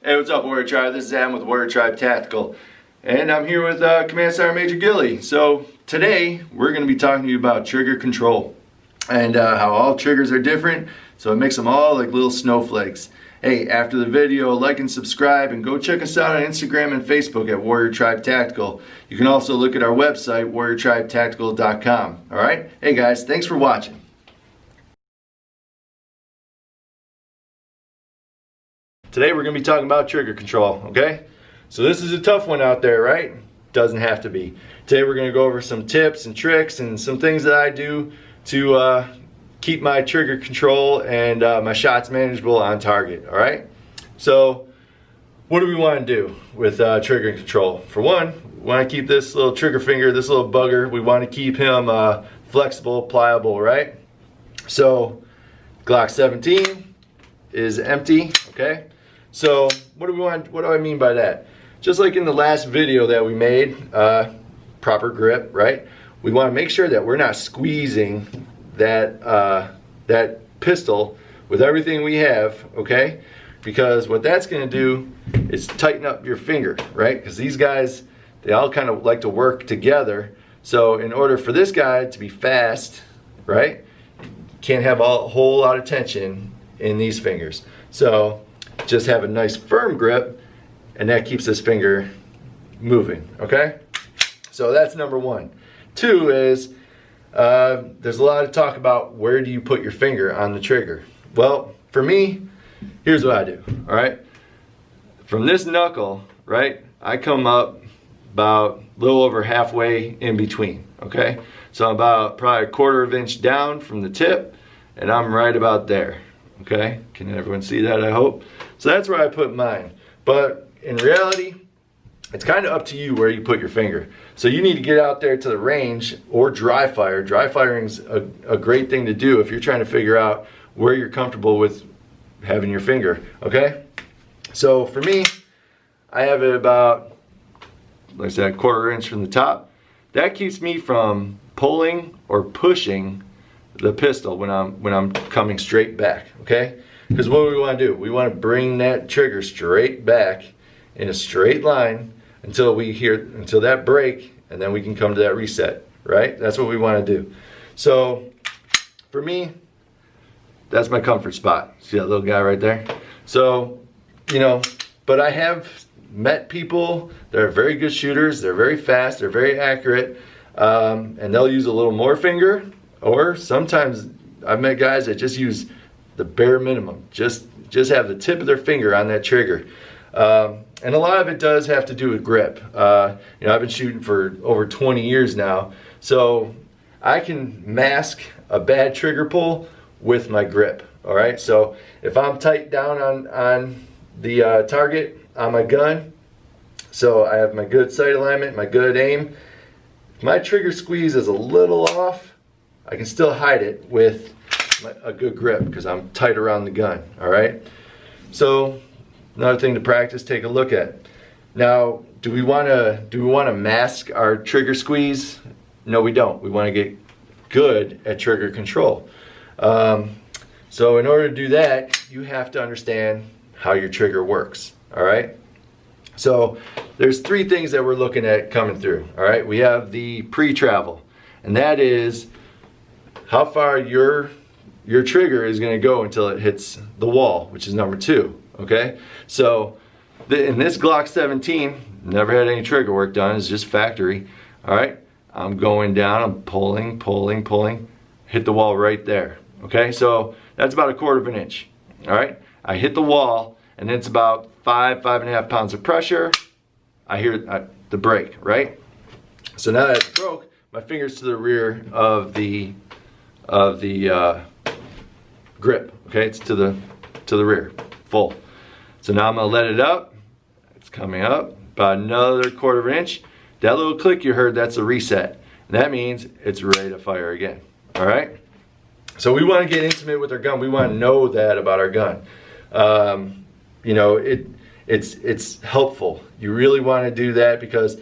Hey, what's up, Warrior Tribe? This is Adam with Warrior Tribe Tactical, and I'm here with Command Sergeant Major Gilly. So today we're going to be talking to you about trigger control and how all triggers are different, so it makes them all like little snowflakes. Hey, after the video, like and subscribe, and go check us out on Instagram and Facebook at Warrior Tribe Tactical. You can also look at our website, warriortribetactical.com. All right? Hey guys, thanks for watching. Today we're going to be talking about trigger control, okay? So this is a tough one out there, right? Doesn't have to be. Today we're going to go over some tips and tricks and some things that I do to keep my trigger control and my shots manageable on target, all right? So what do we want to do with trigger control? For one, we want to keep this little trigger finger, this little bugger, we want to keep him flexible, pliable, right? So Glock 17 is empty, okay? So what do I mean by that? Just like in the last video that we made, proper grip, right? We want to make sure that we're not squeezing that that pistol with everything we have, okay? Because what that's going to do is tighten up your finger, right? Because these guys, they all kind of like to work together. So in order for this guy to be fast, right, you can't have a whole lot of tension in these fingers. So just have a nice firm grip, and that keeps this finger moving, okay? So that's number one. Two is, there's a lot of talk about where do you put your finger on the trigger. Well, for me, here's what I do, all right? From this knuckle, right, I come up about a little over halfway in between, okay? So I'm about probably a quarter of an inch down from the tip, and I'm right about there, okay? Can everyone see that, I hope? So that's where I put mine. But in reality, it's kind of up to you where you put your finger. So you need to get out there to the range or dry fire. Dry firing is a great thing to do if you're trying to figure out where you're comfortable with having your finger, okay? So for me, I have it about, like I said, a quarter inch from the top. That keeps me from pulling or pushing the pistol when I'm coming straight back, okay? Because what do we want to do? We want to bring that trigger straight back in a straight line until that break, and then we can come to that reset, right? That's what we want to do. So for me, that's my comfort spot. See that little guy right there? So, you know, but I have met people that are very good shooters, they're very fast, they're very accurate, and they'll use a little more finger, or sometimes I've met guys that just use the bare minimum, just have the tip of their finger on that trigger. And a lot of it does have to do with grip. You know, I've been shooting for over 20 years now, so I can mask a bad trigger pull with my grip, all right? So if I'm tight down on the target on my gun, so I have my good sight alignment, my good aim, if my trigger squeeze is a little off, I can still hide it with a good grip because I'm tight around the gun, all right? So another thing to practice, take a look at. Now, do we want to mask our trigger squeeze? No, we don't. We want to get good at trigger control. So in order to do that, you have to understand how your trigger works, all right? So there's three things that we're looking at coming through, all right? We have the pre-travel, and that is how far your trigger is going to go until it hits the wall, which is number two, okay? So in this Glock 17, never had any trigger work done, it's just factory, all right? I'm going down, I'm pulling, hit the wall right there, okay? So that's about a quarter of an inch, all right? I hit the wall, and then it's about 5.5 pounds of pressure. I hear the break, right? So now that it's broke, my finger's to the rear of the grip, okay? It's to the rear, full. So now I'm gonna let it up. It's coming up about another quarter of an inch. That little click you heard, that's a reset. And that means it's ready to fire again, all right? So we wanna get intimate with our gun. We wanna know that about our gun. You know, it's helpful. You really wanna do that because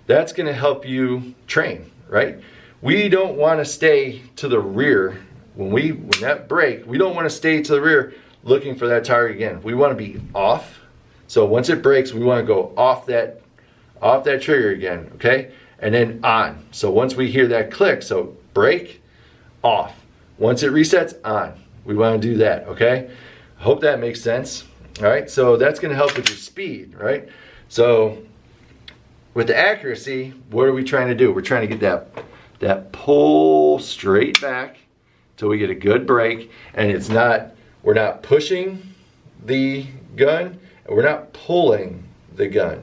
that's gonna help you train, right? We don't wanna stay to the rear. When that break, we don't wanna stay to the rear looking for that target again. We wanna be off So once it breaks, we want to go off that trigger again, okay? And then on. So once we hear that click, so break, off. Once it resets, on. We want to do that, okay? I hope that makes sense. All right, so that's going to help with your speed, right? So with the accuracy, what are we trying to do? We're trying to get that pull straight back till we get a good break, and we're not pushing the gun, and we're not pulling the gun,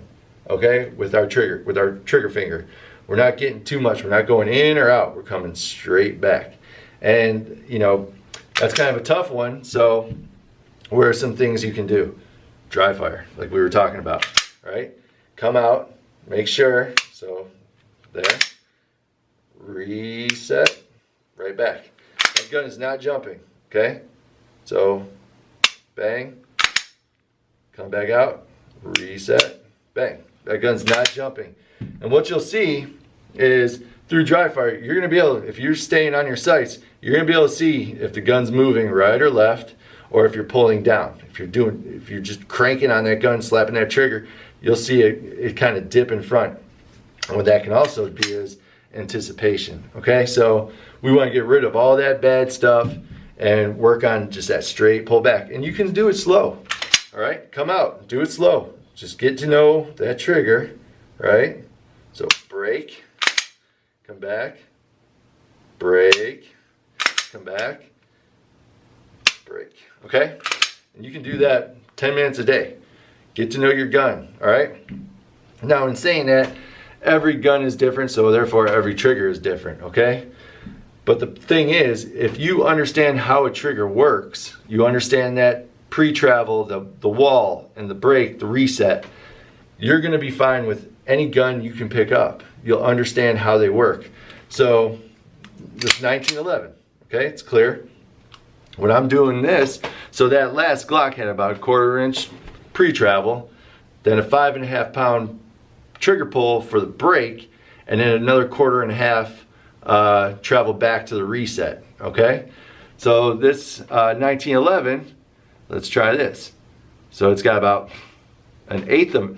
okay, with our trigger finger. We're not getting too much. We're not going in or out. We're coming straight back. And, you know, that's kind of a tough one. So where are some things you can do? Dry fire, like we were talking about, right? Come out, make sure. So there, reset, right back. That gun is not jumping, okay? So bang, come back out, reset, bang. That gun's not jumping. And what you'll see is through dry fire, you're gonna be able, if you're staying on your sights, you're gonna be able to see if the gun's moving right or left, or if you're pulling down. If you're just cranking on that gun, slapping that trigger, you'll see it kind of dip in front. And what that can also be is anticipation, okay? So we wanna get rid of all that bad stuff and work on just that straight pull back. And you can do it slow, all right? Come out, do it slow. Just get to know that trigger, right? So break, come back, break, come back, break, okay? And you can do that 10 minutes a day. Get to know your gun, all right? Now in saying that, every gun is different, so therefore every trigger is different, okay? But the thing is, if you understand how a trigger works, you understand that pre-travel, the wall and the break, the reset, you're gonna be fine with any gun you can pick up. You'll understand how they work. So this 1911, okay, it's clear. When I'm doing this, so that last Glock had about a 1/4 inch pre-travel, then a 5.5 pound trigger pull for the break, and then another 1/4.5 travel back to the reset, okay? So this 1911, let's try this. So it's got about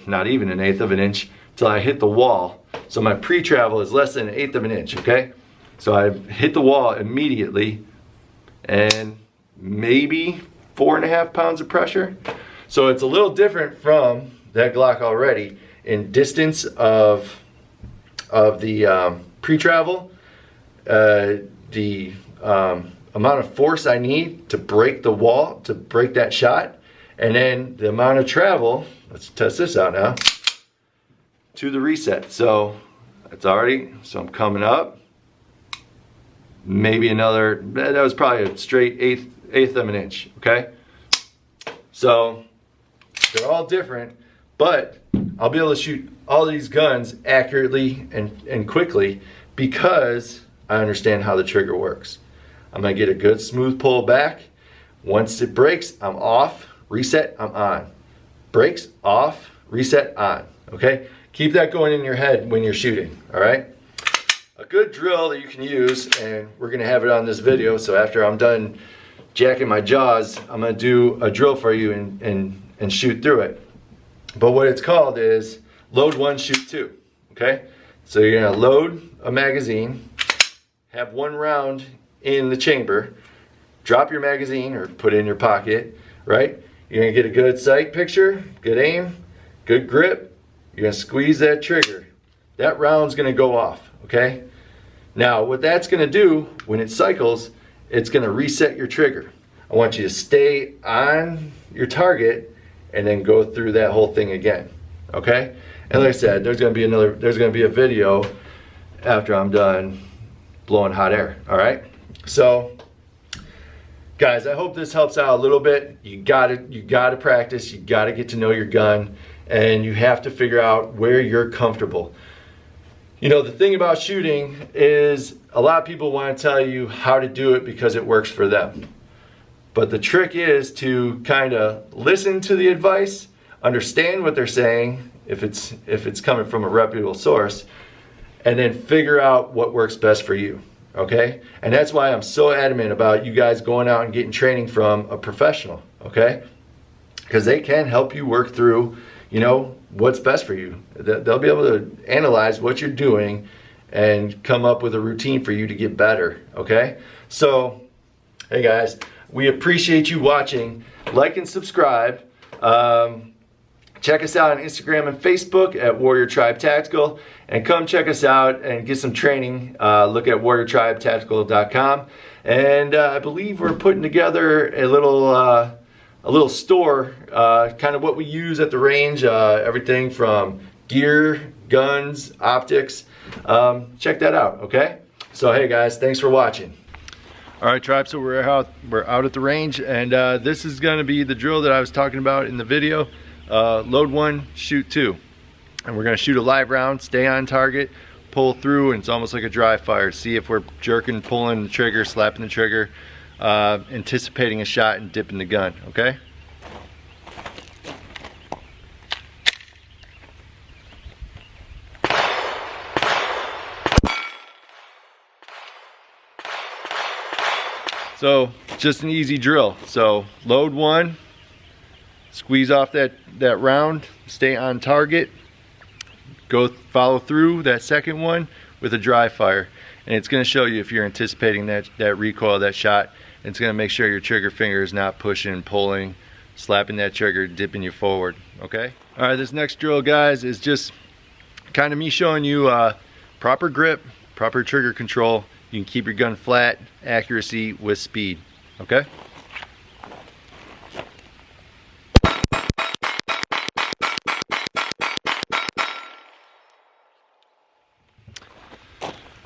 not even an eighth of an inch till I hit the wall. So my pre-travel is less than an eighth of an inch, okay? So I hit the wall immediately and maybe 4.5 pounds of pressure. So it's a little different from that Glock already in distance of the pre-travel, the amount of force I need to break the wall, to break that shot, and then the amount of travel, let's test this out now, to the reset. So it's already, so I'm coming up, maybe another, that was probably a straight eighth of an inch, okay? So they're all different, but I'll be able to shoot all these guns accurately and quickly because I understand how the trigger works. I'm gonna get a good smooth pull back. Once it breaks, I'm off, reset, I'm on. Breaks, off, reset, on, okay? Keep that going in your head when you're shooting, all right? A good drill that you can use, and we're gonna have it on this video, so after I'm done jacking my jaws, I'm gonna do a drill for you and shoot through it. But what it's called is load one, shoot two, okay? So you're gonna load a magazine, have one round in the chamber, drop your magazine or put it in your pocket, right? You're gonna get a good sight picture, good aim, good grip. You're gonna squeeze that trigger. That round's gonna go off, okay? Now, what that's gonna do, when it cycles, it's gonna reset your trigger. I want you to stay on your target and then go through that whole thing again, okay? And like I said, there's gonna be a video after I'm done blowing hot air, all right? So, guys, I hope this helps out a little bit. You gotta practice, you gotta get to know your gun, and you have to figure out where you're comfortable. You know, the thing about shooting is a lot of people want to tell you how to do it because it works for them. But the trick is to kind of listen to the advice, understand what they're saying, if it's coming from a reputable source, and then figure out what works best for you, okay? And that's why I'm so adamant about you guys going out and getting training from a professional, okay? Because they can help you work through you know, what's best for you. They'll be able to analyze what you're doing and come up with a routine for you to get better, okay? So, hey guys, we appreciate you watching. Like and subscribe. Check us out on Instagram and Facebook at Warrior Tribe Tactical, and come check us out and get some training. Look at warriortribetactical.com, and I believe we're putting together a little store, kind of what we use at the range, everything from gear, guns, optics. Check that out, okay? So hey guys, thanks for watching. All right, tribe, so we're out at the range, and this is going to be the drill that I was talking about in the video. Load 1, shoot 2, and we're going to shoot a live round, stay on target, pull through, and it's almost like a dry fire. See if we're jerking, pulling the trigger, slapping the trigger, anticipating a shot and dipping the gun, okay? So just an easy drill. So load 1, squeeze off that round, stay on target, go follow through that second one with a dry fire, and it's going to show you if you're anticipating that recoil, that shot. It's going to make sure your trigger finger is not pushing, pulling, slapping that trigger, dipping you forward, okay? All right, this next drill, guys, is just kind of me showing you proper grip, proper trigger control. You can keep your gun flat, accuracy with speed, okay?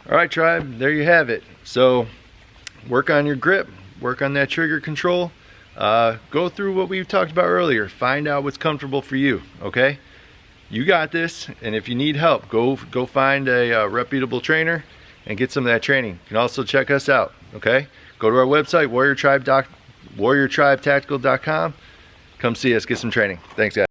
All right, tribe, there you have it. So work on your grip, work on that trigger control, go through what we talked about earlier, find out what's comfortable for you, okay? You got this, and if you need help, go find a reputable trainer and get some of that training. You can also check us out, okay? Go to our website, warriortribetactical.com. Come see us, get some training. Thanks, guys.